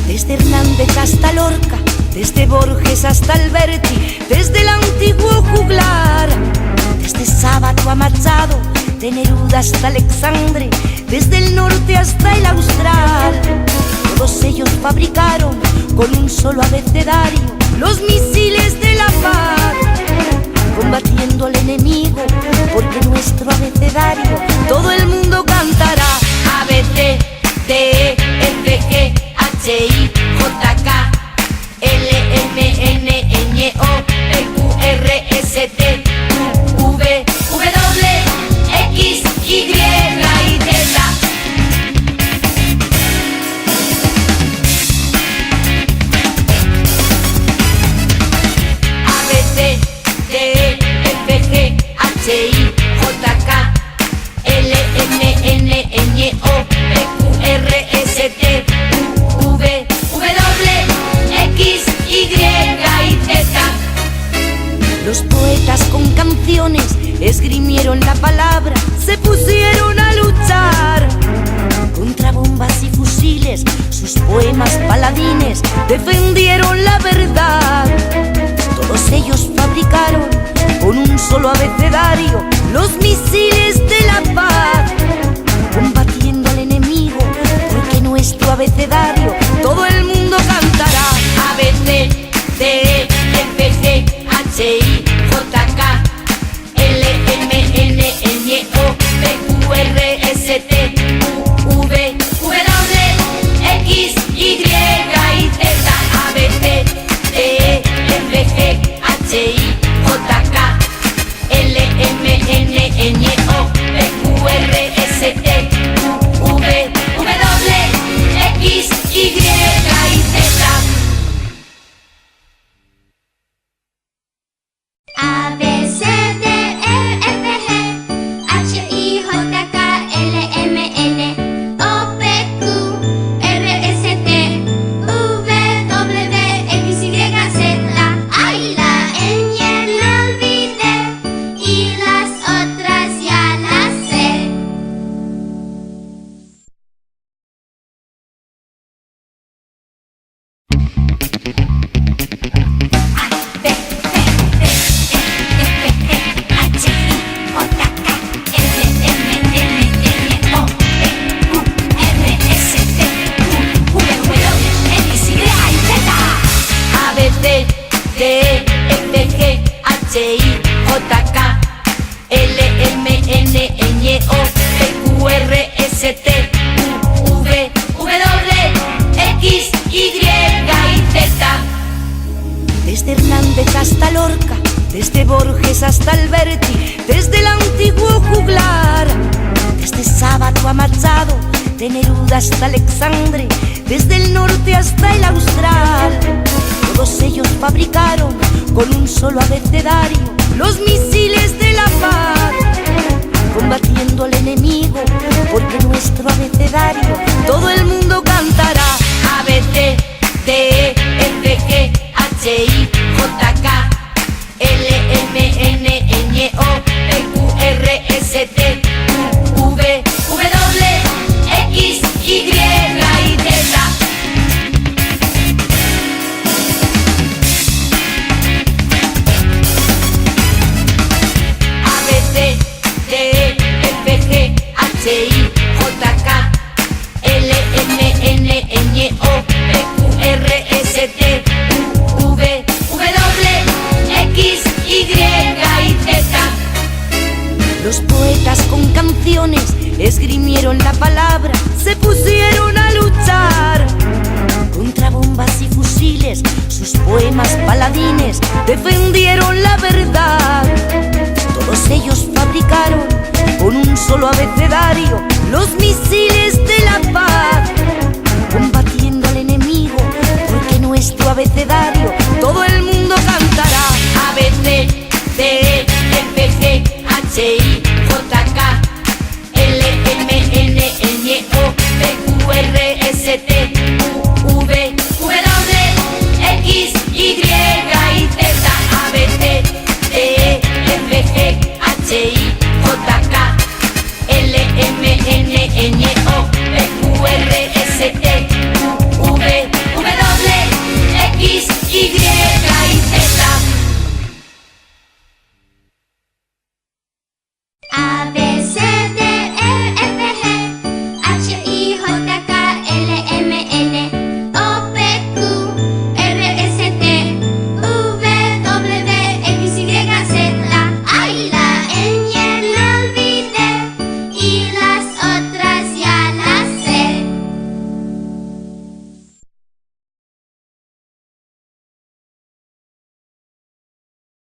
Desde Hernández hasta Lorca, desde Borges hasta Alberti, desde el antiguo juglar, desde Sábato a Machado, de Neruda hasta Alexandre, desde el norte hasta el austral. Todos ellos fabricaron con un solo abecedario los misiles de la paz, combatiendo al enemigo, porque nuestro abecedario todo el mundo cantará. A, B, C, D, E, F, G, H, I, J, K, L, M, N, Ñ, O, P, Q, R, S, T, U, V, W, X, Y y Z. A, B, C, D, E, F, G, H, I, J, K, L, M, N, Ñ, O, P, Q, R, S, T, U, V, W, X, Y y Z. Los poetas con canciones esgrimieron la palabra, se pusieron a luchar contra bombas y fusiles. Sus poemas paladines defendieron la verdad. Todos ellos fabricaron con un solo abecedario los misiles de la paz, combatiendo al enemigo, porque nuestro abecedario todo el mundo cantará. A, B, C, D, E, F, G, H, I, J, K, L, M, N, Ñ, O, P, Q, R, S, T, U, V, W, X, Y y Z. A, B, C, D, E, F, G, H, I, J, K, L, M, N, Ñ, O, P, Q, R, S, T, U, V, W, X, Y y Z. A, B, C, D, E, F, G, H, I, J, K, L, M, N, O, P, Q, R, S, T, U, V, W, X, Y, Z. Ay, la ñ la olvidé y las otras ya las sé. Desde Hernández hasta Lorca, desde Borges hasta Alberti, desde el antiguo juglar, desde Sábato a Machado, de Neruda hasta Alexandre, desde el norte hasta el austral. Todos ellos fabricaron con un solo abecedario los misiles de la paz, combatiendo al enemigo, porque nuestro abecedario todo el mundo cantará. A, B, C, D, E, F, G, H, I, J, K, L, M, N, Ñ, O, P, Q, R, S, T, U, V, W, X, Y y Z. A, B, C, D, E, F, G, H, I, J, K, L, M, N, Ñ, O, P, Q, R, S, T, U, V, W, X, Y y Z. Los poetas con canciones esgrimieron la palabra, se pusieron a luchar contra bombas y fusiles. Sus poemas paladines defendieron la verdad. Todos ellos fabricaron con un solo abecedario los misiles de la paz, S, T,